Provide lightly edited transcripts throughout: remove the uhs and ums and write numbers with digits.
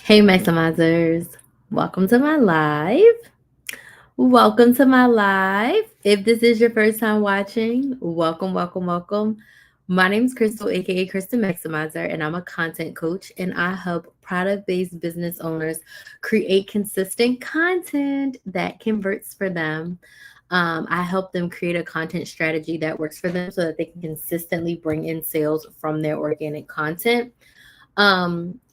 Hey, Maximizers. Welcome to my live. Welcome to my live. If this is your first time watching, welcome. My name is Crystal, aka Kristen Maximizer, and I'm a content coach and I help product based business owners create consistent content that converts for them. I help them create a content strategy that works for them so that they can consistently bring in sales from their organic content.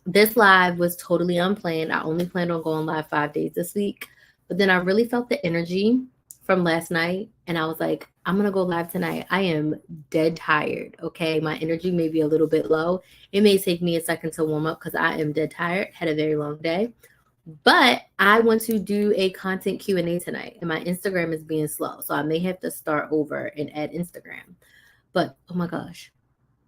This live was totally unplanned. I only planned on going live 5 days this week, but then I really felt the energy from last night, and I was like, I'm gonna go live tonight. I am dead tired. Okay, my energy may be a little bit low. It may take me a second to warm up because I am dead tired. Had a very long day, but I want to do a content Q&A tonight, and my Instagram is being slow, so I may have to start over and add Instagram. But oh my gosh,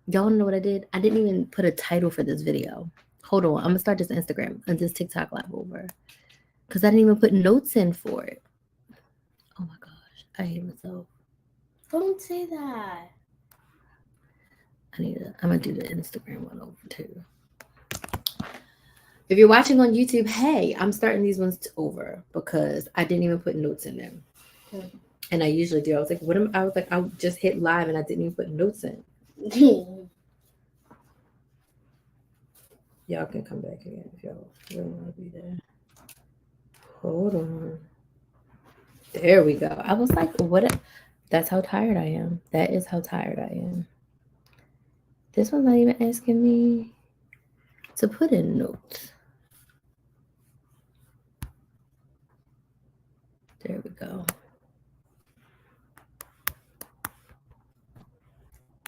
y'all wanna know what I did? I didn't even put a title for this video. Hold on, I'm gonna start this Instagram and this TikTok live over because I didn't even put notes in for it. Oh my gosh, I hate myself. Don't say that. I'm gonna do the Instagram one over too. If you're watching on YouTube, hey, I'm starting these ones over because I didn't even put notes in them. And I usually do. I was like, I just hit live and I didn't even put notes in. Y'all can come back again if y'all really want to be there. Hold on. There we go. I was like, what? That's how tired I am. That is how tired I am. This one's not even asking me to put in notes. There we go.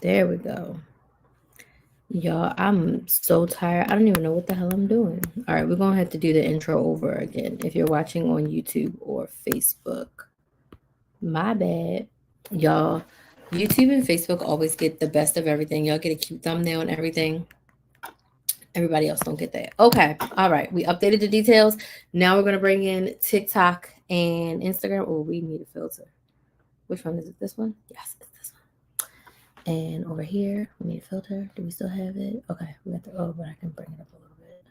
There we go. Y'all, I'm so tired. I don't even know what the hell I'm doing. All right, we're going to have to do the intro over again. If you're watching on YouTube or Facebook, my bad. Y'all, YouTube and Facebook always get the best of everything. Y'all get a cute thumbnail and everything. Everybody else don't get that. Okay. All right. We updated the details. Now we're going to bring in TikTok and Instagram. Oh, we need a filter. Which one is it? This one? Yes, it's this one. And over here, we need a filter. Do we still have it? Okay. We got the, oh, but I can bring it up a little bit.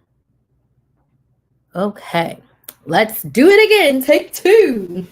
Okay. Let's do it again. Take two.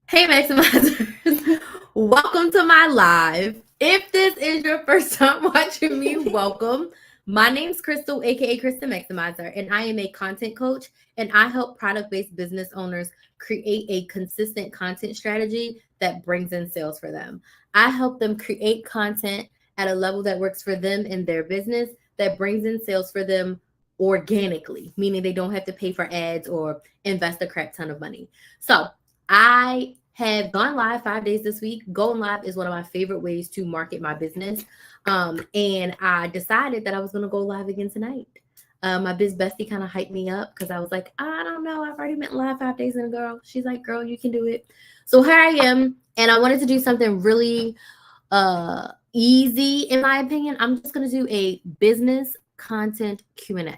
Hey, Maximizers. Welcome to my live. If this is your first time watching me, welcome. My name's Crystal, aka Kristen Maximizer, and I am a content coach, and I help product-based business owners create a consistent content strategy that brings in sales for them. I help them create content at a level that works for them in their business that brings in sales for them organically, meaning they don't have to pay for ads or invest a crap ton of money. So I have gone live 5 days this week. Going live is one of my favorite ways to market my business. And I decided that I was going to go live again tonight. My biz bestie kind of hyped me up because I was like, I don't know. I've already been live 5 days in a girl. She's like, girl, you can do it. So here I am. And I wanted to do something really easy, in my opinion. I'm just going to do a business content Q&A.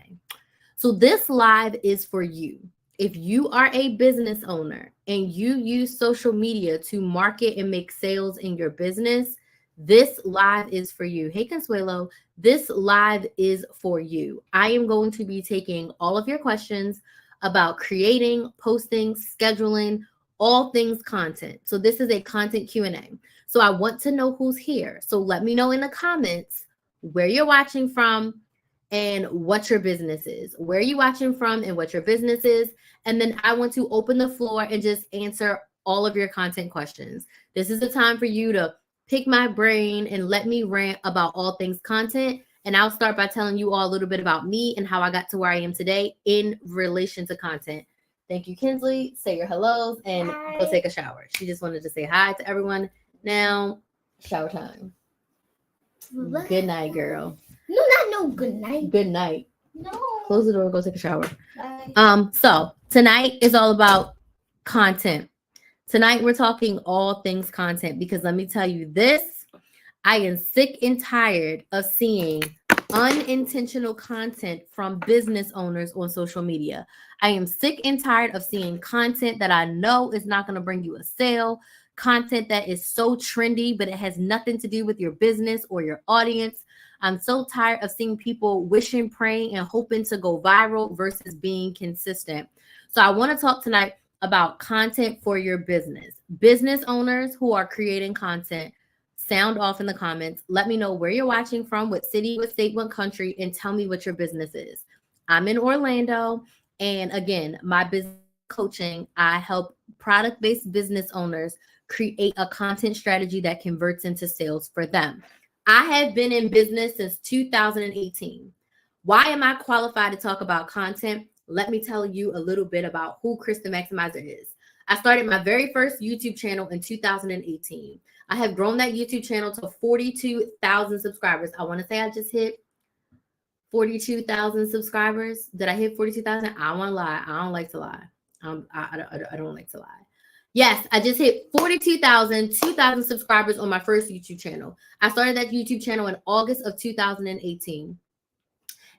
So this live is for you. If you are a business owner and you use social media to market and make sales in your business, this live is for you. Hey, Consuelo, this live is for you. I am going to be taking all of your questions about creating, posting, scheduling, all things content. So this is a content Q&A. So I want to know who's here. So let me know in the comments where you're watching from and what your business is, where you watching from and what your business is. And then I want to open the floor and just answer all of your content questions. This is the time for you to pick my brain and let me rant about all things content. And I'll start by telling you all a little bit about me and how I got to where I am today in relation to content. Thank you, Kinsley. Say your hellos and go take a shower. She just wanted to say hi to everyone. Now, shower time. Good night, girl. No, not no good night. Good night. No. Close the door, go take a shower. Bye. So tonight is all about content. Tonight we're talking all things content because let me tell you this, I am sick and tired of seeing unintentional content from business owners on social media. I am sick and tired of seeing content that I know is not going to bring you a sale, content that is so trendy, but it has nothing to do with your business or your audience. I'm so tired of seeing people wishing, praying, and hoping to go viral versus being consistent. So I want to talk tonight about content for your business. Business owners who are creating content, sound off in the comments. Let me know where you're watching from, what city, what state, what country, and tell me what your business is. I'm in Orlando, and again, my business coaching, I help product-based business owners create a content strategy that converts into sales for them. I have been in business since 2018. Why am I qualified to talk about content? Let me tell you a little bit about who Chris the Maximizer is. I started my very first YouTube channel in 2018. I have grown that YouTube channel to 42,000 subscribers. I want to say I just hit 42,000 subscribers. Did I hit 42,000? I don't want to lie. I don't like to lie. I don't like to lie. Yes, I just hit 42,000, 2,000 subscribers on my first YouTube channel. I started that YouTube channel in August of 2018.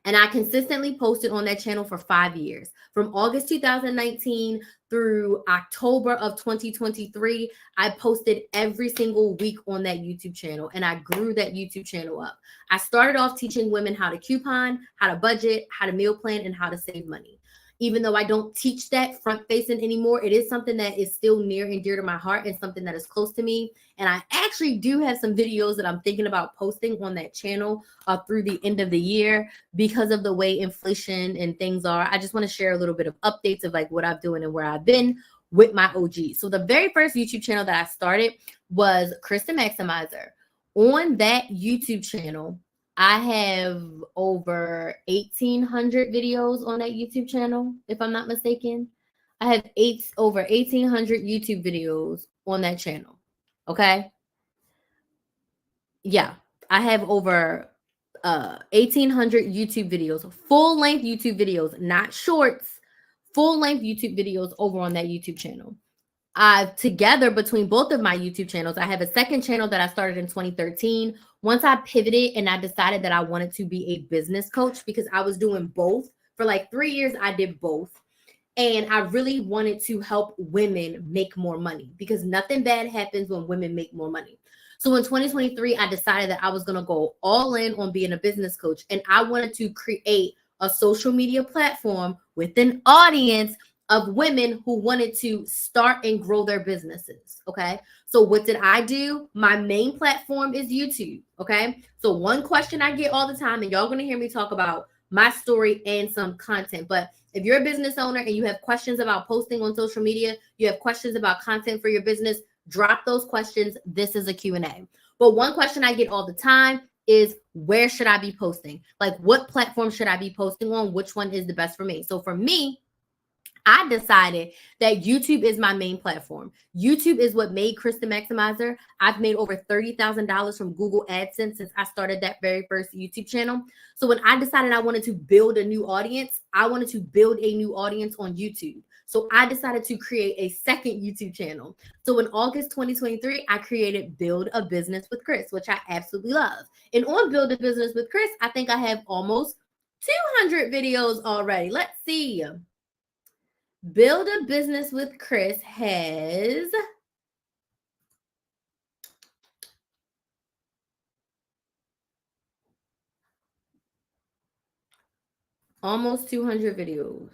And I consistently posted on that channel for 5 years. From August 2019 through October of 2023, I posted every single week on that YouTube channel, and I grew that YouTube channel up. I started off teaching women how to coupon, how to budget, how to meal plan, and how to save money. Even though I don't teach that front facing anymore, it is something that is still near and dear to my heart and something that is close to me. And I actually do have some videos that I'm thinking about posting on that channel through the end of the year because of the way inflation and things are. I just want to share a little bit of updates of like what I'm doing and where I've been with my OG. So the very first YouTube channel that I started was Chris the Maximizer. On that YouTube channel, I have over 1,800 videos on that YouTube channel, if I'm not mistaken. I have over 1,800 YouTube videos on that channel. Okay. Yeah, I have over 1,800 YouTube videos, full-length YouTube videos, not shorts, full-length YouTube videos over on that YouTube channel. Together between both of my YouTube channels, I have a second channel that I started in 2013. Once I pivoted and I decided that I wanted to be a business coach because I was doing both for like 3 years, I did both. And I really wanted to help women make more money because nothing bad happens when women make more money. So in 2023, I decided that I was going to go all in on being a business coach. And I wanted to create a social media platform with an audience of women who wanted to start and grow their businesses. Okay. So what did I do? My main platform is YouTube. Okay. So one question I get all the time, and y'all going to hear me talk about my story and some content. But if you're a business owner and you have questions about posting on social media, you have questions about content for your business, drop those questions. This is a Q&A. But one question I get all the time is, where should I be posting? Like, what platform should I be posting on? Which one is the best for me? So for me, I decided that YouTube is my main platform. YouTube is what made Chris the Maximizer. I've made over $30,000 from Google AdSense since I started that very first YouTube channel. So when I decided I wanted to build a new audience, I wanted to build a new audience on YouTube. So I decided to create a second YouTube channel. So in August 2023, I created Build a Business with Chris, which I absolutely love. And on Build a Business with Chris, I think I have almost 200 videos already. Let's see. Build a Business with Chris has almost 200 videos.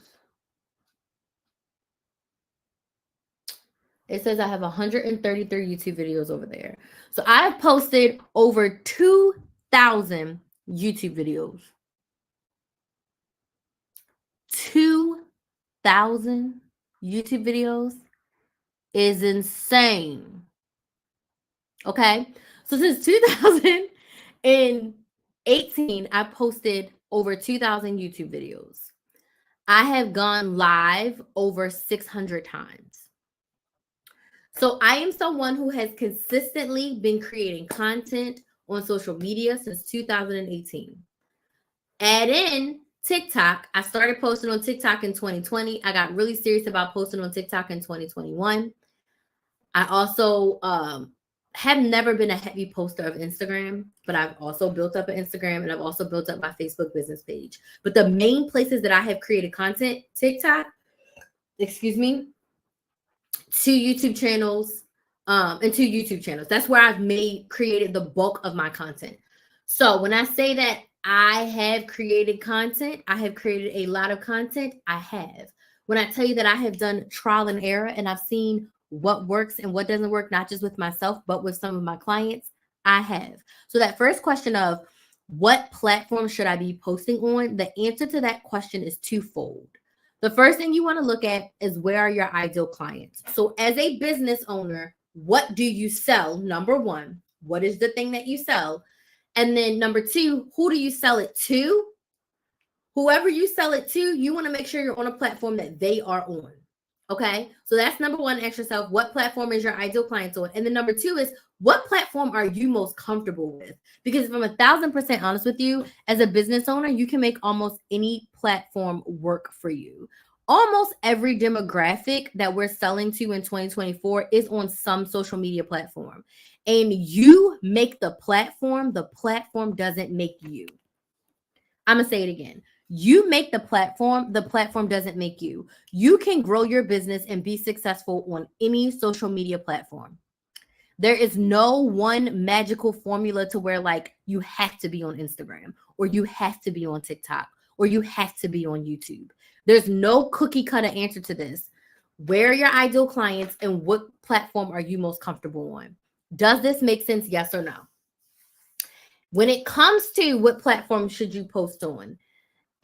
It says I have 133 YouTube videos over there. So I've posted over 2,000 YouTube videos. 2,000 YouTube videos is insane. Okay. So since 2018, I posted over 2,000 YouTube videos. I have gone live over 600 times. So I am someone who has consistently been creating content on social media since 2018. Add in TikTok. I started posting on TikTok in 2020. I got really serious about posting on TikTok in 2021. I also have never been a heavy poster of Instagram, but I've also built up an Instagram and I've also built up my Facebook business page. But the main places that I have created content, TikTok, 2 YouTube channels, and 2 YouTube channels. That's where I've created the bulk of my content. So when I say that I have created content, I have created a lot of content, I have. When I tell you that I have done trial and error and I've seen what works and what doesn't work, not just with myself, but with some of my clients, I have. So that first question of what platform should I be posting on? The answer to that question is twofold. The first thing you want to look at is where are your ideal clients? So as a business owner, what do you sell? Number one, what is the thing that you sell? And then number two, who do you sell it to? Whoever you sell it to, you want to make sure you're on a platform that they are on. Okay. So that's number one, ask yourself, what platform is your ideal client on? And then number two is, what platform are you most comfortable with? Because if I'm 1,000% honest with you, as a business owner, you can make almost any platform work for you. Almost every demographic that we're selling to in 2024 is on some social media platform. And you make the platform doesn't make you. I'm going to say it again. You make the platform doesn't make you. You can grow your business and be successful on any social media platform. There is no one magical formula to where like you have to be on Instagram or you have to be on TikTok or you have to be on YouTube. There's no cookie cutter answer to this. Where are your ideal clients and what platform are you most comfortable on? Does this make sense? Yes or no? When it comes to what platform should you post on,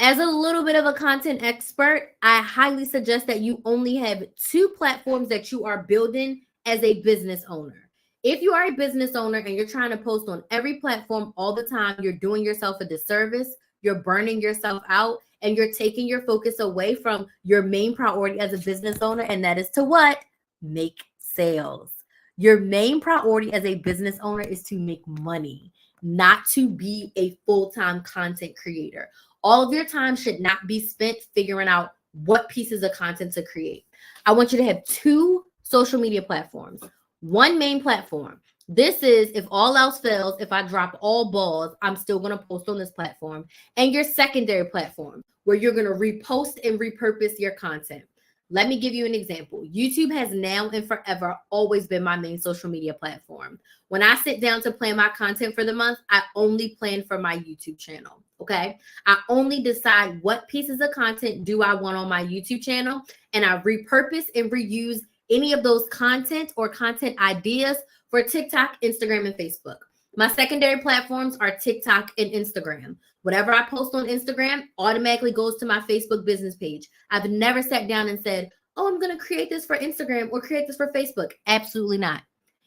as a little bit of a content expert, I highly suggest that you only have 2 platforms that you are building as a business owner. If you are a business owner and you're trying to post on every platform all the time, you're doing yourself a disservice, you're burning yourself out, and you're taking your focus away from your main priority as a business owner, and that is to what? Make sales. Your main priority as a business owner is to make money, not to be a full-time content creator. All of your time should not be spent figuring out what pieces of content to create. I want you to have 2 social media platforms, 1 main platform. This is if all else fails, if I drop all balls, I'm still going to post on this platform. And your secondary platform where you're going to repost and repurpose your content. Let me give you an example. YouTube has now and forever always been my main social media platform. When I sit down to plan my content for the month, I only plan for my YouTube channel. Okay. I only decide what pieces of content do I want on my YouTube channel, and I repurpose and reuse any of those content or content ideas for TikTok, Instagram, and Facebook. My secondary platforms are TikTok and Instagram. Whatever I post on Instagram automatically goes to my Facebook business page. I've never sat down and said, oh, I'm going to create this for Instagram or create this for Facebook. Absolutely not.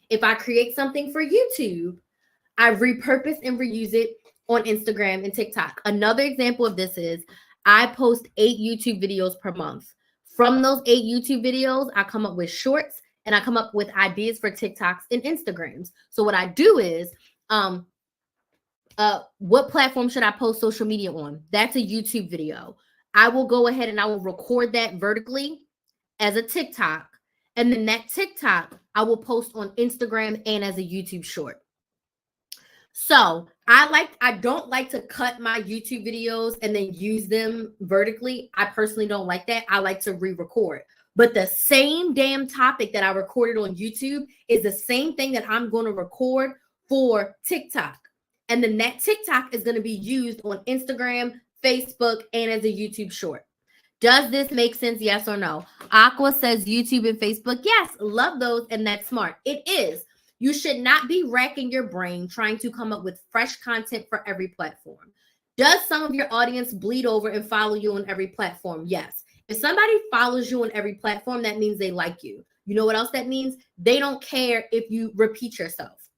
If I create something for YouTube, I repurpose and reuse it on Instagram and TikTok. Another example of this is I post 8 YouTube videos per month. From those 8 YouTube videos, I come up with shorts and I come up with ideas for TikToks and Instagrams. So what I do is, what platform should I post social media on? That's a YouTube video. I will go ahead and I will record that vertically as a TikTok. And then that TikTok, I will post on Instagram and as a YouTube short. So I don't like to cut my YouTube videos and then use them vertically. I personally don't like that. I like to re-record. But the same damn topic that I recorded on YouTube is the same thing that I'm going to record for TikTok. And then that TikTok is going to be used on Instagram, Facebook, and as a YouTube short. Does this make sense? Yes or no? Aqua says YouTube and Facebook. Yes, love those. And that's smart. It is. You should not be racking your brain trying to come up with fresh content for every platform. Does some of your audience bleed over and follow you on every platform? Yes. If somebody follows you on every platform, that means they like you. You know what else that means? They don't care if you repeat yourself.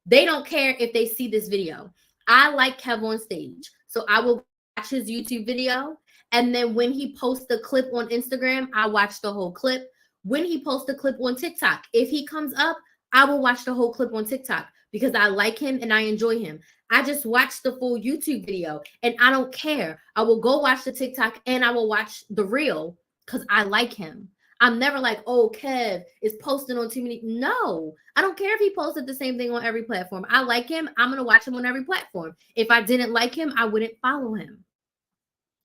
They don't care if they see this video. I like Kev on Stage. So I will watch his YouTube video. And then when he posts a clip on Instagram, I watch the whole clip. When he posts a clip on TikTok, if he comes up, I will watch the whole clip on TikTok because I like him and I enjoy him. I just watched the full YouTube video and I don't care. I will go watch the TikTok and I will watch the reel because I like him. I'm never like, oh, Kev is posting on too many. No, I don't care if he posted the same thing on every platform. I like him. I'm going to watch him on every platform. If I didn't like him, I wouldn't follow him.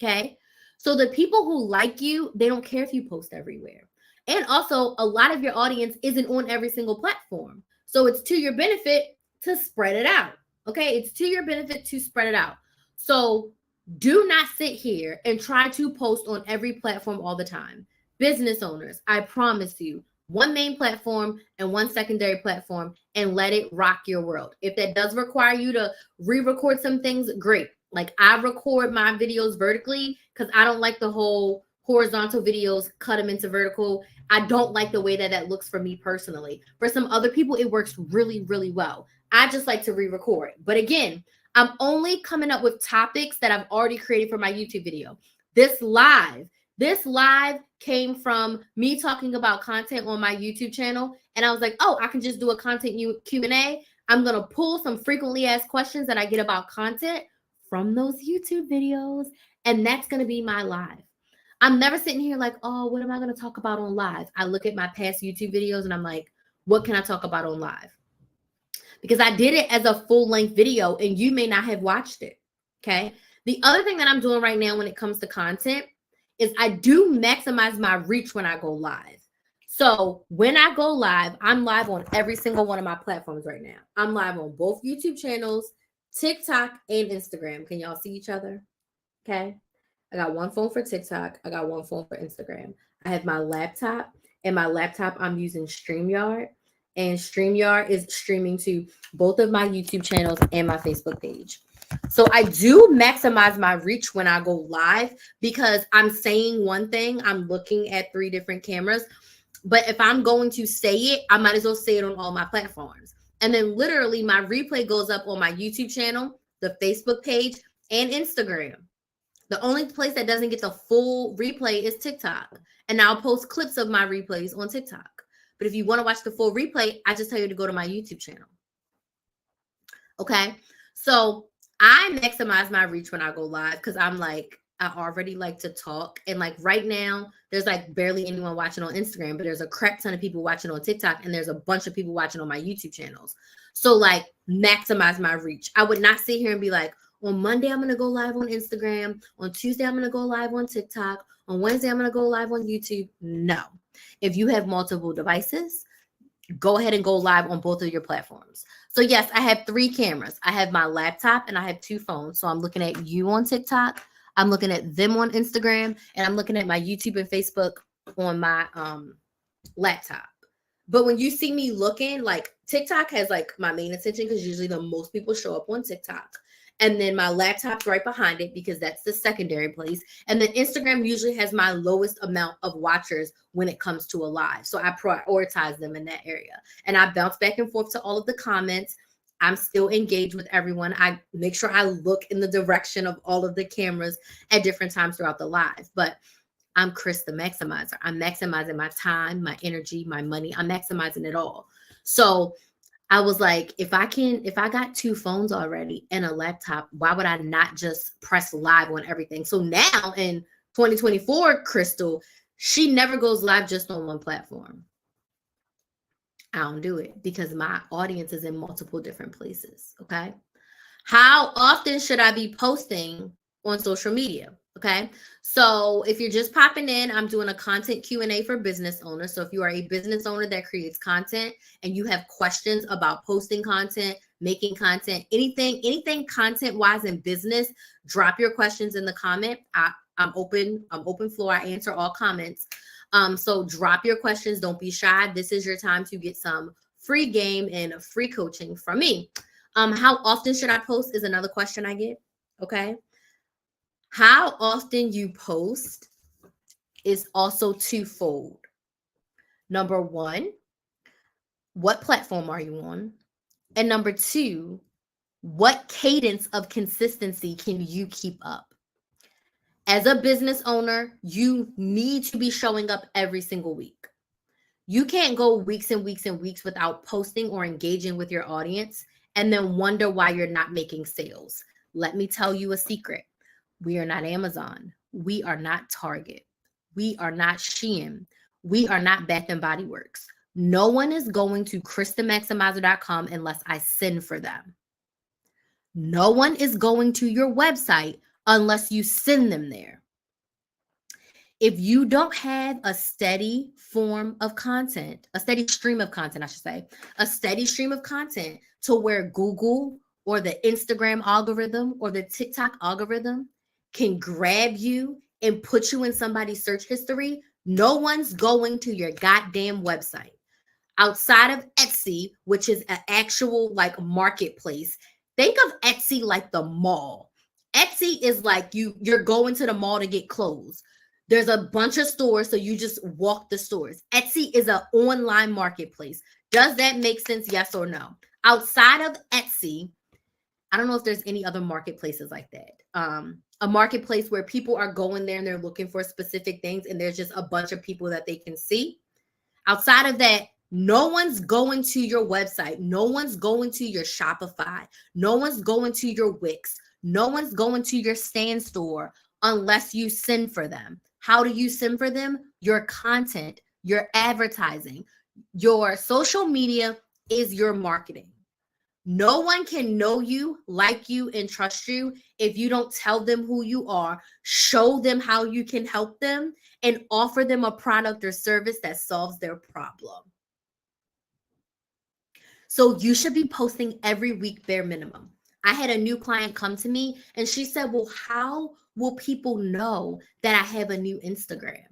Okay. So the people who like you, they don't care if you post everywhere. And also, a lot of your audience isn't on every single platform. So it's to your benefit to spread it out. Okay, it's to your benefit to spread it out. So do not sit here and try to post on every platform all the time. Business owners, I promise you, one main platform and one secondary platform, and let it rock your world. If that does require you to re-record some things, great. Like I record my videos vertically because I don't like the whole horizontal videos, cut them into vertical. I don't like the way that that looks for me personally. For some other people, it works really, really well. I just like to re-record. But again, I'm only coming up with topics that I've already created for my YouTube video. This live came from me talking about content on my YouTube channel. And I was like, oh, I can just do a content Q&A. I'm going to pull some frequently asked questions that I get about content from those YouTube videos. And that's going to be my live. I'm never sitting here like, oh, what am I going to talk about on live? I look at my past YouTube videos and I'm like, what can I talk about on live? Because I did it as a full-length video and you may not have watched it, okay? The other thing that I'm doing right now when it comes to content is I do maximize my reach when I go live. So when I go live, I'm live on every single one of my platforms right now. I'm live on both YouTube channels, TikTok, and Instagram. Can y'all see each other? Okay. I got one phone for TikTok. I got one phone for Instagram. I have my laptop, and my laptop I'm using StreamYard. And StreamYard is streaming to both of my YouTube channels and my Facebook page. So I do maximize my reach when I go live because I'm saying one thing, I'm looking at 3 different cameras. But if I'm going to say it, I might as well say it on all my platforms. And then literally my replay goes up on my YouTube channel, the Facebook page, and Instagram. The only place that doesn't get the full replay is TikTok. And I'll post clips of my replays on TikTok. But if you want to watch the full replay, I just tell you to go to my YouTube channel. Okay. So I maximize my reach when I go live because I'm like, I already like to talk. And like right now, there's like barely anyone watching on Instagram, but there's a crap ton of people watching on TikTok. And there's a bunch of people watching on my YouTube channels. So like maximize my reach. I would not sit here and be like, on Monday, I'm going to go live on Instagram. On Tuesday, I'm going to go live on TikTok. On Wednesday, I'm going to go live on YouTube. No. If you have multiple devices, go ahead and go live on both of your platforms. So yes, I have 3 cameras. I have my laptop and I have 2 phones. So I'm looking at you on TikTok. I'm looking at them on Instagram. And I'm looking at my YouTube and Facebook on my laptop. But when you see me looking, like TikTok has like my main attention because usually the most people show up on TikTok. And then my laptop's right behind it because that's the secondary place. And then Instagram usually has my lowest amount of watchers when it comes to a live. So I prioritize them in that area. And I bounce back and forth to all of the comments. I'm still engaged with everyone. I make sure I look in the direction of all of the cameras at different times throughout the live. But I'm Chris the Maximizer. I'm maximizing my time, my energy, my money. I'm maximizing it all. So I was like, if I got 2 phones already and a laptop, why would I not just press live on everything? So now in 2024, Crystal, she never goes live just on one platform. I don't do it because my audience is in multiple different places. Okay. How often should I be posting on social media? Okay. So if you're just popping in, I'm doing a content Q&A for business owners. So if you are a business owner that creates content and you have questions about posting content, making content, anything content wise in business, drop your questions in the comment. I'm open floor. I answer all comments. So drop your questions. Don't be shy. This is your time to get some free game and free coaching from me. How often should I post is another question I get. Okay. How often you post is also twofold. Number 1, what platform are you on? And number 2, what cadence of consistency can you keep up? As a business owner, you need to be showing up every single week. You can't go weeks and weeks and weeks without posting or engaging with your audience and then wonder why you're not making sales. Let me tell you a secret. We are not Amazon. We are not Target. We are not Shein. We are not Bath and Body Works. No one is going to ChrisTheMaximizer.com unless I send for them. No one is going to your website unless you send them there. If you don't have a steady form of content, a steady stream of content, I should say, a steady stream of content to where Google or the Instagram algorithm or the TikTok algorithm can grab you and put you in somebody's search history, no one's going to your goddamn website. Outside of Etsy, which is an actual like marketplace, think of Etsy like the mall. Etsy is like you're going to the mall to get clothes. There's a bunch of stores, so you just walk the stores. Etsy is an online marketplace. Does that make sense? Yes or no? Outside of Etsy, I don't know if there's any other marketplaces like that. A marketplace where people are going there and they're looking for specific things, and there's just a bunch of people that they can see. Outside of that, no one's going to your website. No one's going to your Shopify. No one's going to your Wix. No one's going to your Stan store unless you send for them. How do you send for them? Your content, your advertising, your social media is your marketing. No one can know you, like you, and trust you if you don't tell them who you are, show them how you can help them, and offer them a product or service that solves their problem. So you should be posting every week bare minimum. I had a new client come to me and she said, well, how will people know that I have a new Instagram?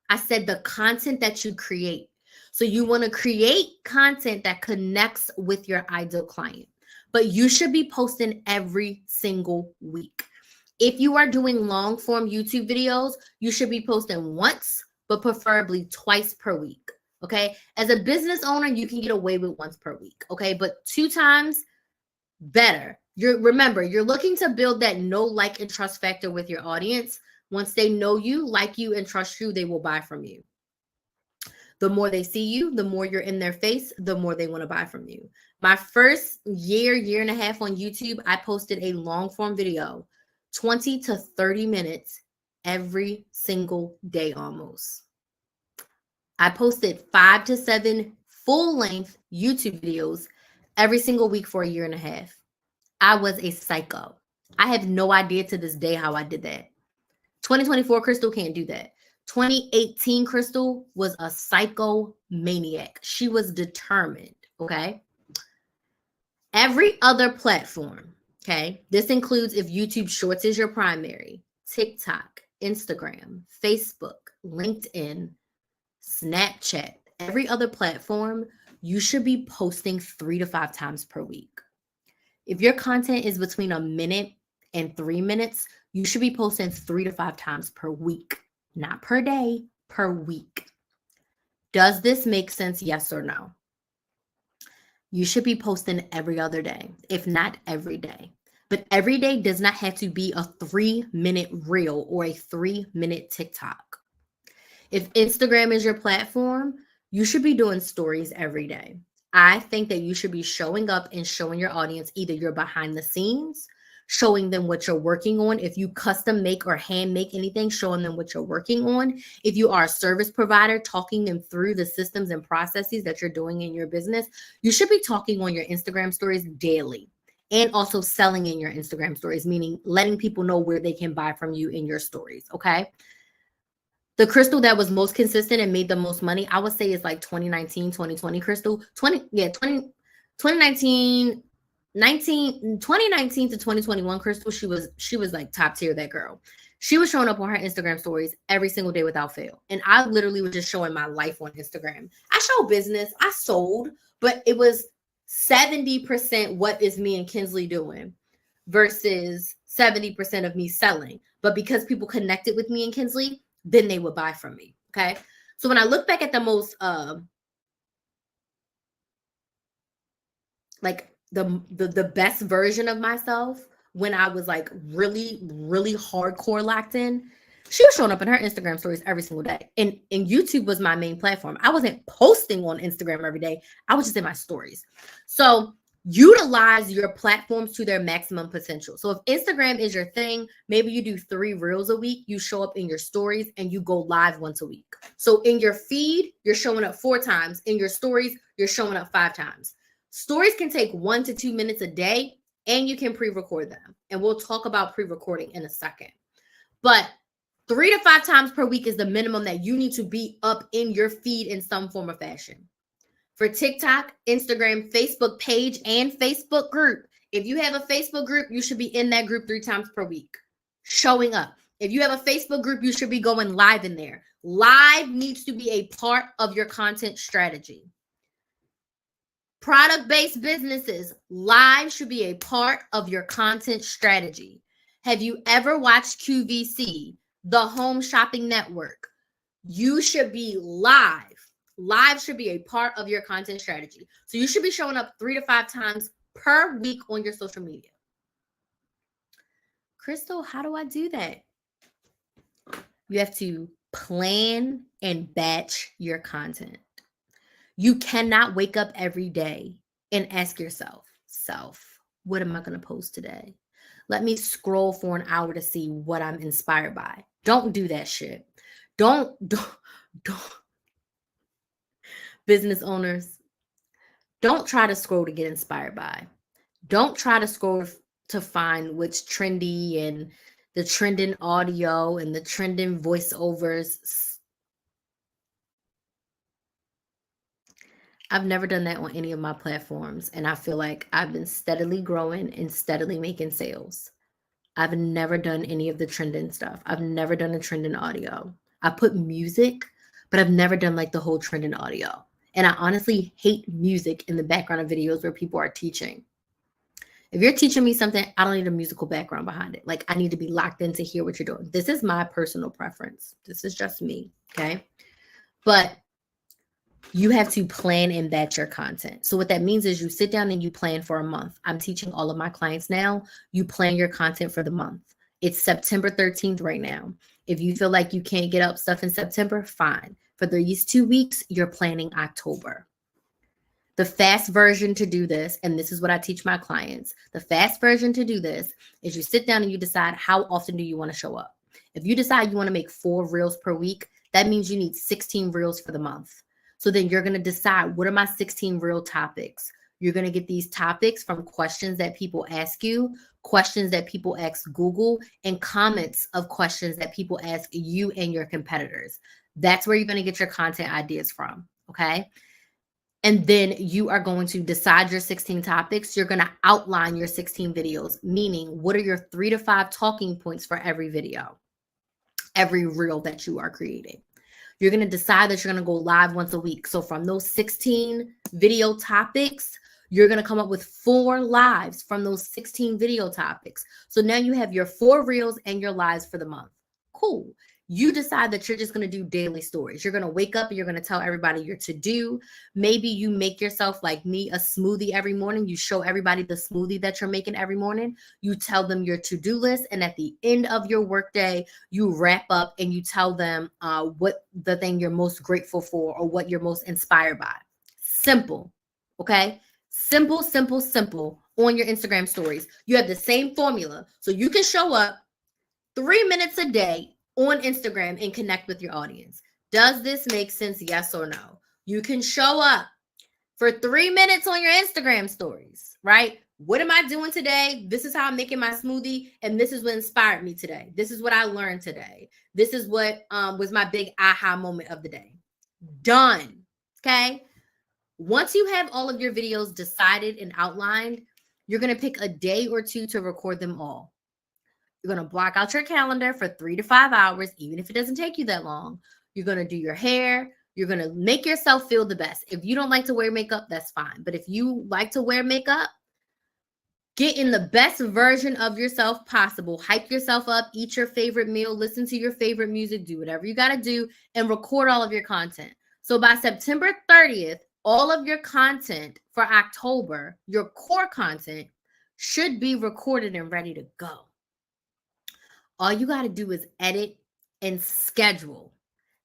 I said, the content that you create. So you want to create content that connects with your ideal client, but you should be posting every single week. If you are doing long form YouTube videos, you should be posting once, but preferably twice per week. Okay. As a business owner, you can get away with once per week. Okay. But 2 times better. Remember, you're looking to build that know, like, and trust factor with your audience. Once they know you, like you, and trust you, they will buy from you. The more they see you, the more you're in their face, the more they want to buy from you. My first year and a half on YouTube, I posted a long form video, 20 to 30 minutes every single day almost. I posted 5 to 7 full-length YouTube videos every single week for a year and a half. I was a psycho. I have no idea to this day how I did that. 2024 Crystal can't do that. 2018 Crystal was a psychomaniac. She was determined, okay? Every other platform, okay? This includes if YouTube Shorts is your primary, TikTok, Instagram, Facebook, LinkedIn, Snapchat, every other platform, you should be posting 3 to 5 times per week. If your content is between a minute and 3 minutes, you should be posting 3 to 5 times per week, not per day, per week. Does this make sense? Yes or no? You should be posting every other day, if not every day. But every day does not have to be a 3-minute reel or a 3-minute TikTok. If Instagram is your platform, you should be doing stories every day. I think that you should be showing up and showing your audience either you're behind the scenes, showing them what you're working on. If you custom make or hand make anything, showing them what you're working on. If you are a service provider, talking them through the systems and processes that you're doing in your business, you should be talking on your Instagram stories daily and also selling in your Instagram stories, meaning letting people know where they can buy from you in your stories, okay? The Crystal that was most consistent and made the most money, I would say is like 2019, 2020 Crystal. 2019 to 2021 Crystal, she was like top tier, that girl. She was showing up on her Instagram stories every single day without fail. And I literally was just showing my life on Instagram. I show business, I sold, but it was 70% what is me and Kinsley doing versus 70% of me selling. But because people connected with me and Kinsley, then they would buy from me. Okay. So when I look back at the most, like the best version of myself, when I was like really, really hardcore locked in, she was showing up in her Instagram stories every single day. And YouTube was my main platform. I wasn't posting on Instagram every day. I was just in my stories. So utilize your platforms to their maximum potential. So if Instagram is your thing, maybe you do 3 reels a week, you show up in your stories, and you go live once a week. So in your feed, you're showing up 4 times. In your stories, you're showing up 5 times. Stories can take 1 to 2 minutes a day, and you can pre-record them. And we'll talk about pre-recording in a second. But 3 to 5 times per week is the minimum that you need to be up in your feed in some form of fashion. For TikTok, Instagram, Facebook page, and Facebook group, If you have a Facebook group, you should be in that group 3 times per week, showing up. If you have a Facebook group, you should be going live in there. Live needs to be a part of your content strategy. Product-based businesses, live should be a part of your content strategy. Have you ever watched QVC, the Home Shopping Network? You should be live. Live should be a part of your content strategy. So you should be showing up 3 to 5 times per week on your social media. Crystal, how do I do that? You have to plan and batch your content. You cannot wake up every day and ask yourself, what am I going to post today? Let me scroll for an hour to see what I'm inspired by. Don't do that shit. Don't. Business owners, don't try to scroll to get inspired by. Don't try to scroll to find what's trendy and the trending audio and the trending voiceovers. I've never done that on any of my platforms, and I feel like I've been steadily growing and steadily making sales. I've never done any of the trending stuff. I've never done a trending audio. I put music, but I've never done like the whole trending audio. And I honestly hate music in the background of videos where people are teaching. If you're teaching me something, I don't need a musical background behind it. Like, I need to be locked in to hear what you're doing. This is my personal preference. This is just me, okay? But you have to plan and batch your content. So what that means is you sit down and you plan for a month. I'm teaching all of my clients now. You plan your content for the month. It's September 13th right now. If you feel like you can't get up stuff in September, fine. For these 2 weeks, you're planning October. The fast version to do this, and this is what I teach my clients, the fast version to do this is you sit down and you decide how often do you want to show up. If you decide you want to make 4 reels per week, that means you need 16 reels for the month. So then you're going to decide, what are my 16 reel topics? You're going to get these topics from questions that people ask you, questions that people ask Google, and comments of questions that people ask you and your competitors. That's where you're going to get your content ideas from, okay? And then you are going to decide your 16 topics. You're going to outline your 16 videos, meaning what are your 3 to 5 talking points for every video, every reel that you are creating. You're going to decide that you're going to go live once a week. So from those 16 video topics, you're going to come up with 4 lives from those 16 video topics. So now you have your 4 reels and your lives for the month. Cool. You decide that you're just going to do daily stories. You're going to wake up and you're going to tell everybody your to-do. Maybe you make yourself, like me, a smoothie every morning. You show everybody the smoothie that you're making every morning. You tell them your to-do list. And at the end of your workday, you wrap up and you tell them what the thing you're most grateful for or what you're most inspired by. Simple. Okay? Simple, simple, simple on your Instagram stories. You have the same formula. So you can show up 3 minutes a day on Instagram and connect with your audience. Does this make sense? Yes or no? You can show up for 3 minutes on your Instagram stories, right? What am I doing today? This is how I'm making my smoothie. And this is what inspired me today. This is what I learned today. This is what was my big aha moment of the day. Done. Okay. Once you have all of your videos decided and outlined, you're going to pick a day or 2 to record them all. You're going to block out your calendar for 3 to 5 hours, even if it doesn't take you that long. You're going to do your hair. You're going to make yourself feel the best. If you don't like to wear makeup, that's fine. But if you like to wear makeup, get in the best version of yourself possible. Hype yourself up, eat your favorite meal, listen to your favorite music, do whatever you got to do, and record all of your content. So by September 30th, all of your content for October, your core content, should be recorded and ready to go. All you got to do is edit and schedule.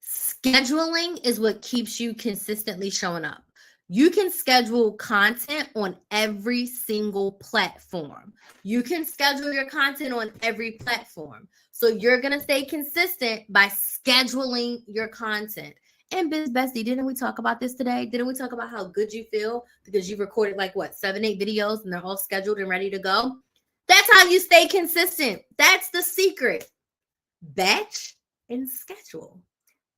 Scheduling is what keeps you consistently showing up. You can schedule content on every single platform. You can schedule your content on every platform. So you're going to stay consistent by scheduling your content. And Biz Bestie, didn't we talk about this today? Didn't we talk about how good you feel because you recorded like what, 7, 8 videos and they're all scheduled and ready to go? That's how you stay consistent. That's the secret. Batch and schedule.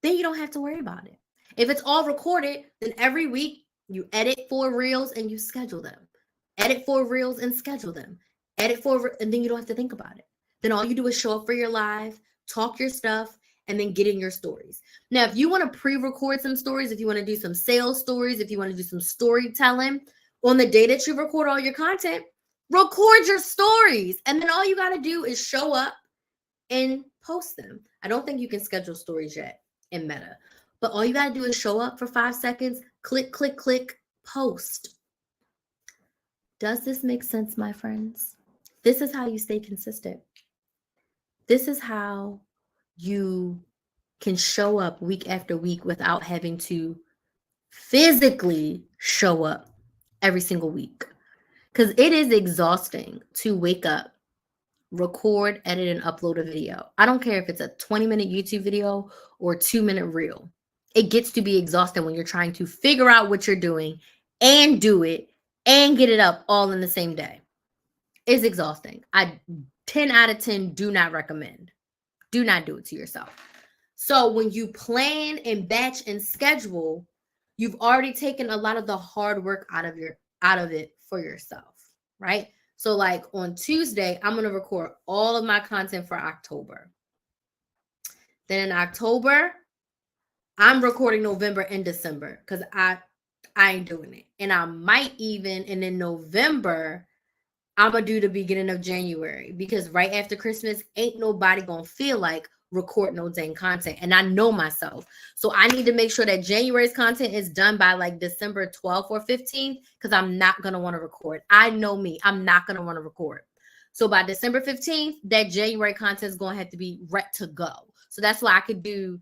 Then you don't have to worry about it. If it's all recorded, then every week you edit 4 reels and you schedule them. Edit 4 reels and schedule them. Edit 4, and then you don't have to think about it. Then all you do is show up for your live, talk your stuff, and then get in your stories. Now, if you want to pre-record some stories, if you want to do some sales stories, if you want to do some storytelling, on the day that you record all your content, record your stories. And then all you got to do is show up and post them. I don't think you can schedule stories yet in Meta, but all you got to do is show up for 5 seconds, click, click, click, post. Does this make sense, my friends? This is how you stay consistent. This is how you can show up week after week without having to physically show up every single week. Because it is exhausting to wake up, record, edit, and upload a video. I don't care if it's a 20-minute YouTube video or a 2-minute reel. It gets to be exhausting when you're trying to figure out what you're doing and do it and get it up all in the same day. It's exhausting. 10 out of 10 do not recommend. Do not do it to yourself. So when you plan and batch and schedule, you've already taken a lot of the hard work out of it for yourself, right? So like on Tuesday, I'm going to record all of my content for October. Then in October, I'm recording November and December because I ain't doing it. And I might even, and in November, I'm going to do the beginning of January because right after Christmas, ain't nobody going to feel like record no dang content. And I know myself. So I need to make sure that January's content is done by like December 12th or 15th because I'm not going to want to record. I know me. I'm not going to want to record. So by December 15th, that January content is going to have to be ready to go. So that's why I could do,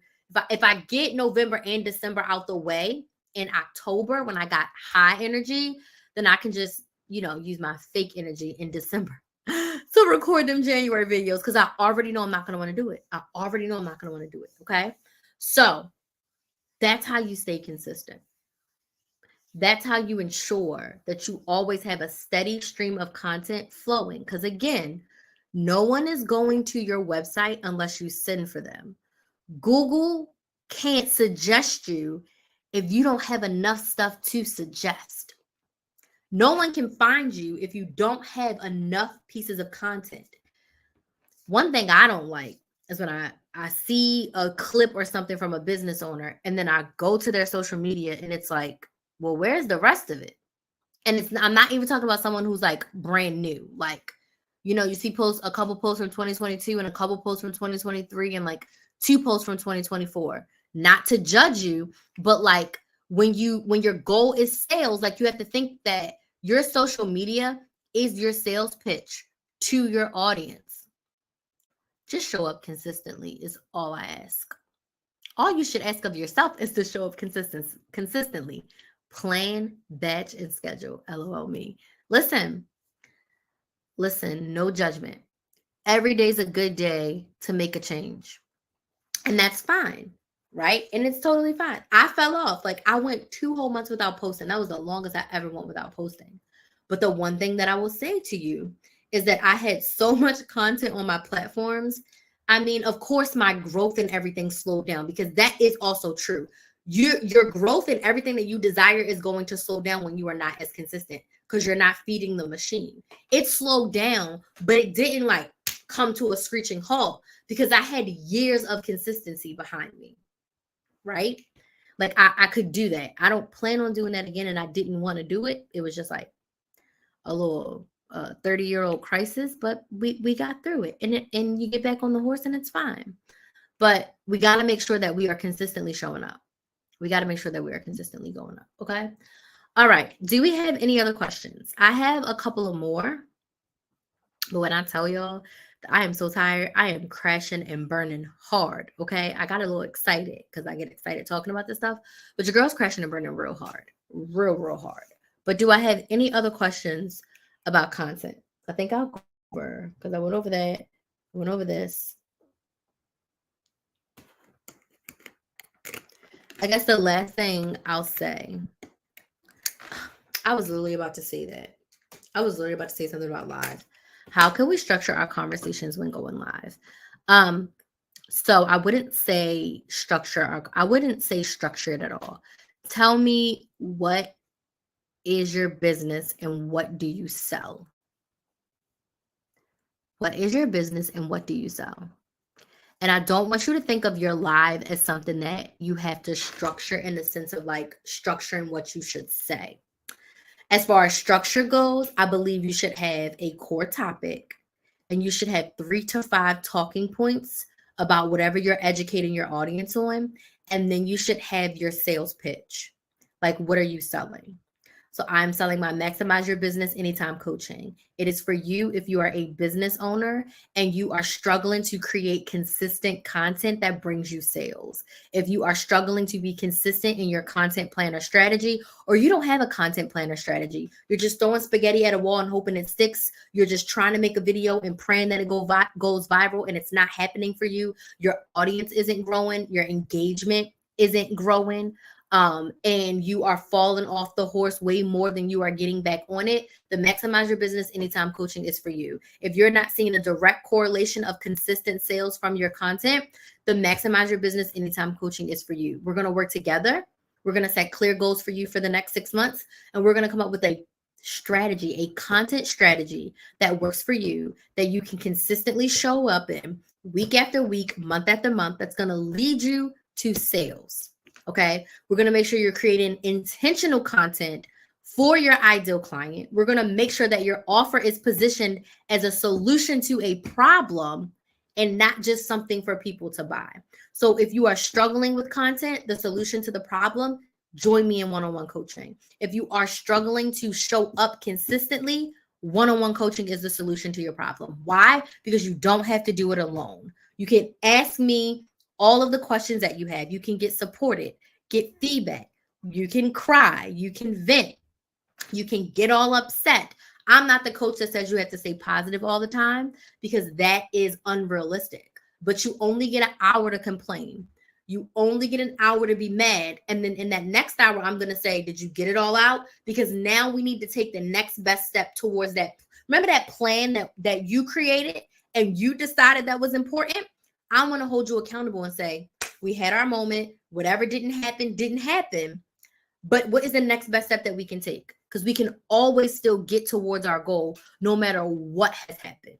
if I get November and December out the way in October when I got high energy, then I can just, use my fake energy in December to record them January videos because I already know I'm not going to want to do it. I already know I'm not going to want to do it. Okay. So that's how you stay consistent. That's how you ensure that you always have a steady stream of content flowing. Because again, no one is going to your website unless you send for them. Google can't suggest you if you don't have enough stuff to suggest. No one can find you if you don't have enough pieces of content. One thing I don't like is when I see a clip or something from a business owner and then I go to their social media and it's like, well, where's the rest of it? And I'm not even talking about someone who's like brand new. Like, you see a couple posts from 2022 and a couple posts from 2023 and like 2 posts from 2024. Not to judge you, but like when your goal is sales, like you have to think that your social media is your sales pitch to your audience. Just show up consistently is all I ask. All you should ask of yourself is to show up consistently. Plan, batch, and schedule. LOL me. Listen, no judgment. Every day is a good day to make a change. And that's fine, right? And it's totally fine. I fell off. Like I went 2 whole months without posting. That was the longest I ever went without posting. But the one thing that I will say to you is that I had so much content on my platforms. I mean, of course, my growth and everything slowed down because that is also true. Your growth and everything that you desire is going to slow down when you are not as consistent because you're not feeding the machine. It slowed down, but it didn't like come to a screeching halt because I had years of consistency behind me, right? Like I could do that. I don't plan on doing that again and I didn't want to do it. It was just like a little 30-year-old crisis, but we got through it and you get back on the horse and it's fine. But we got to make sure that we are consistently showing up. We got to make sure that we are consistently going up. Okay. All right. Do we have any other questions? I have a couple of more, but when I tell y'all that I am so tired, I am crashing and burning hard. Okay. I got a little excited because I get excited talking about this stuff, but your girl's crashing and burning real hard, real hard. But do I have any other questions about content? I think I'll go over because I went over that. I went over this. I guess the last thing I'll say, I was literally about to say that. I was literally about to say something about live. How can we structure our conversations when going live? So I wouldn't say structure. I wouldn't say structured at all. Tell me what is your business and what do you sell? What is your business and what do you sell? And I don't want you to think of your live as something that you have to structure in the sense of like structuring what you should say. As far as structure goes, I believe you should have a core topic and you should have 3 to 5 talking points about whatever you're educating your audience on. And then you should have your sales pitch. Like, what are you selling? So I'm selling my Maximize Your Business Anytime coaching. It is for you if you are a business owner and you are struggling to create consistent content that brings you sales. If you are struggling to be consistent in your content plan or strategy, or you don't have a content plan or strategy, you're just throwing spaghetti at a wall and hoping it sticks. You're just trying to make a video and praying that it goes viral and it's not happening for you. Your audience isn't growing. Your engagement isn't growing. And you are falling off the horse way more than you are getting back on it, the Maximize Your Business Anytime coaching is for you. If you're not seeing a direct correlation of consistent sales from your content, the Maximize Your Business Anytime coaching is for you. We're going to work together. We're going to set clear goals for you for the next 6 months, and we're going to come up with a strategy, a content strategy that works for you, that you can consistently show up in week after week, month after month, that's going to lead you to sales. Okay, we're going to make sure you're creating intentional content for your ideal client. We're going to make sure that your offer is positioned as a solution to a problem and not just something for people to buy. So if you are struggling with content, the solution to the problem, join me in one-on-one coaching. If you are struggling to show up consistently, one-on-one coaching is the solution to your problem. Why? Because you don't have to do it alone. You can ask me all of the questions that you have. You can get supported, get feedback. You can cry. You can vent. You can get all upset. I'm not the coach that says you have to stay positive all the time because that is unrealistic. But you only get an hour to complain. You only get an hour to be mad. And then in that next hour, I'm going to say, did you get it all out? Because now we need to take the next best step towards that. Remember that plan that you created and you decided that was important? I want to hold you accountable and say, we had our moment. Whatever didn't happen. But what is the next best step that we can take? Because we can always still get towards our goal no matter what has happened.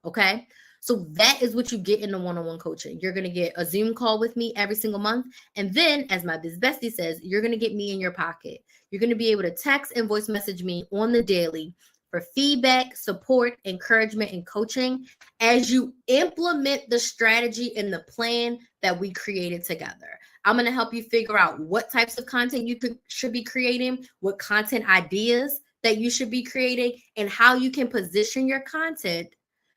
Okay? So that is what you get in the one-on-one coaching. You're going to get a Zoom call with me every single month. And then, as my biz bestie says, you're going to get me in your pocket. You're going to be able to text and voice message me on the daily for feedback, support, encouragement, and coaching as you implement the strategy and the plan that we created together. I'm going to help you figure out what types of content you should be creating, what content ideas that you should be creating, and how you can position your content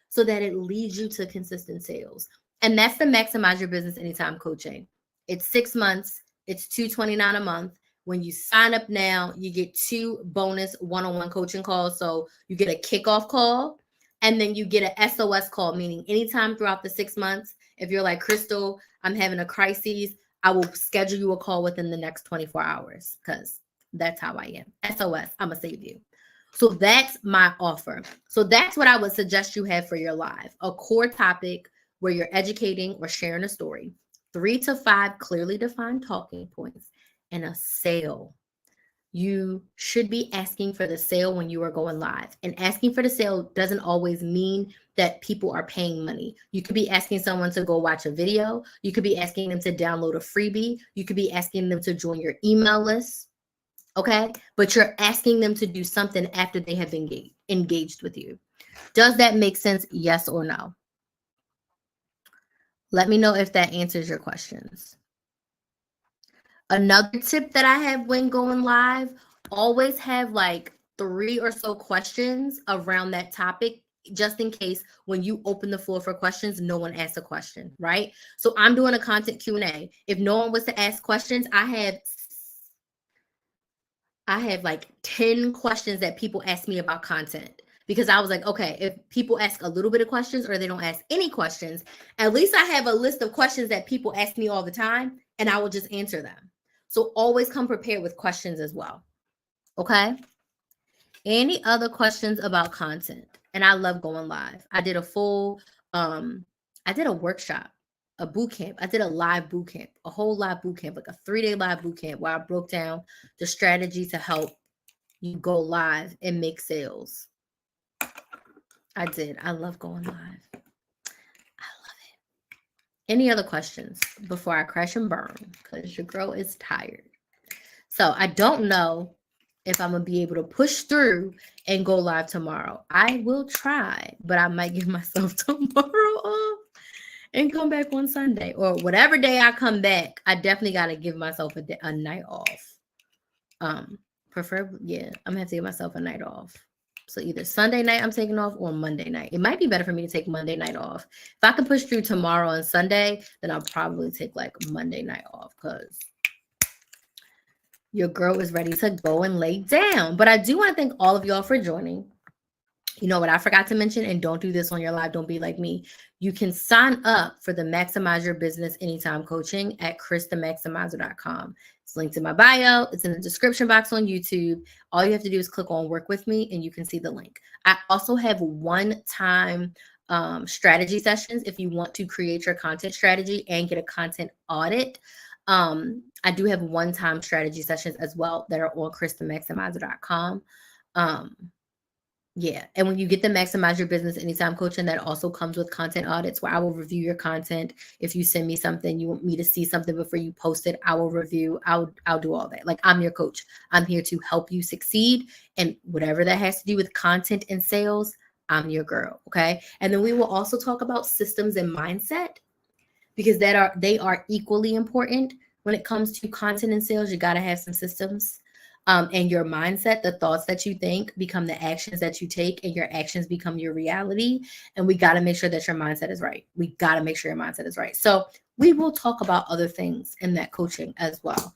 so that it leads you to consistent sales. And that's the Maximize Your Business Anytime coaching. It's 6 months. It's $229 a month. When you sign up now, you get 2 bonus one-on-one coaching calls. So you get a kickoff call and then you get an SOS call, meaning anytime throughout the 6 months, if you're like, Crystal, I'm having a crisis, I will schedule you a call within the next 24 hours because that's how I am. SOS, I'm going to save you. So that's my offer. So that's what I would suggest you have for your live. A core topic where you're educating or sharing a story. 3 to 5 clearly defined talking points. And a sale. You should be asking for the sale when you are going live. And asking for the sale doesn't always mean that people are paying money. You could be asking someone to go watch a video. You could be asking them to download a freebie. You could be asking them to join your email list. Okay? But you're asking them to do something after they have engaged with you. Does that make sense? Yes or no? Let me know if that answers your questions. Another tip that I have when going live, always have like 3 or so questions around that topic, just in case when you open the floor for questions, no one asks a question, right? So I'm doing a content Q&A. If no one was to ask questions, I have like 10 questions that people ask me about content. Because I was like, okay, if people ask a little bit of questions or they don't ask any questions, at least I have a list of questions that people ask me all the time, and I will just answer them. So always come prepared with questions as well. Okay? Any other questions about content? And I love going live. I did a full, I did a workshop, a boot camp. I did a live boot camp, a whole live boot camp, like a 3-day live boot camp where I broke down the strategy to help you go live and make sales. I did. I love going live. I love it. Any other questions before I crash and burn? Because your girl is tired. So I don't know if I'm going to be able to push through and go live tomorrow. I will try, but I might give myself tomorrow off and come back on Sunday. Or whatever day I come back, I definitely got to give myself a night off. Preferably, yeah, I'm going to have to give myself a night off. So either Sunday night I'm taking off or Monday night. It might be better for me to take Monday night off. If I can push through tomorrow and Sunday, then I'll probably take like Monday night off because your girl is ready to go and lay down. But I do want to thank all of y'all for joining. You know what I forgot to mention, and don't do this on your live. Don't be like me. You can sign up for the Maximize Your Business Anytime coaching at christhemaximizer.com. It's linked in my bio. It's in the description box on YouTube. All you have to do is click on work with me and you can see the link. I also have one-time strategy sessions if you want to create your content strategy and get a content audit. I do have one-time strategy sessions as well that are on christhemaximizer.com. Yeah. And when you get the Maximize Your Business Anytime coaching, that also comes with content audits where I will review your content. If you send me something, you want me to see something before you post it, I will review. I'll do all that. Like, I'm your coach. I'm here to help you succeed. And whatever that has to do with content and sales, I'm your girl. Okay. And then we will also talk about systems and mindset because they are equally important when it comes to content and sales. You got to have some systems. And your mindset, the thoughts that you think become the actions that you take, and your actions become your reality. And we got to make sure that your mindset is right. We got to make sure your mindset is right. So we will talk about other things in that coaching as well.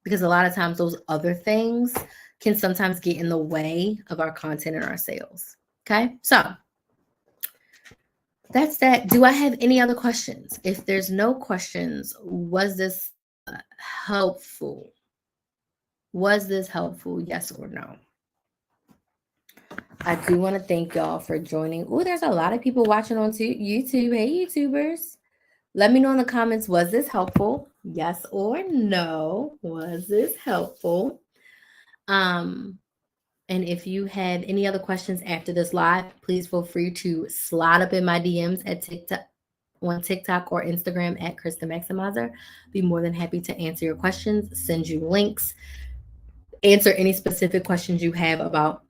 Because a lot of times those other things can sometimes get in the way of our content and our sales. Okay. So that's that. Do I have any other questions? If there's no questions, was this helpful? Was this helpful? Yes or no? I do want to thank y'all for joining. Oh, there's a lot of people watching on YouTube. Hey, YouTubers. Let me know in the comments, was this helpful? Yes or no? Was this helpful? And if you have any other questions after this live, please feel free to slide up in my DMs at TikTok or Instagram at Chris the Maximizer. Be more than happy to answer your questions, send you links, answer any specific questions you have about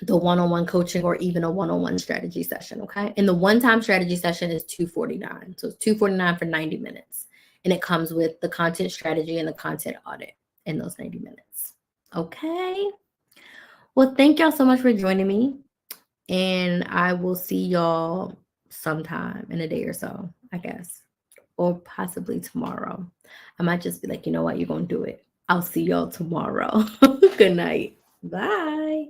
the one-on-one coaching or even a one-on-one strategy session. Okay. And the one-time strategy session is $249. So it's $249 for 90 minutes. And it comes with the content strategy and the content audit in those 90 minutes. Okay. Well, thank y'all so much for joining me. And I will see y'all sometime in a day or so, I guess, or possibly tomorrow. I might just be like, you know what, you're going to do it. I'll see y'all tomorrow. Good night. Bye.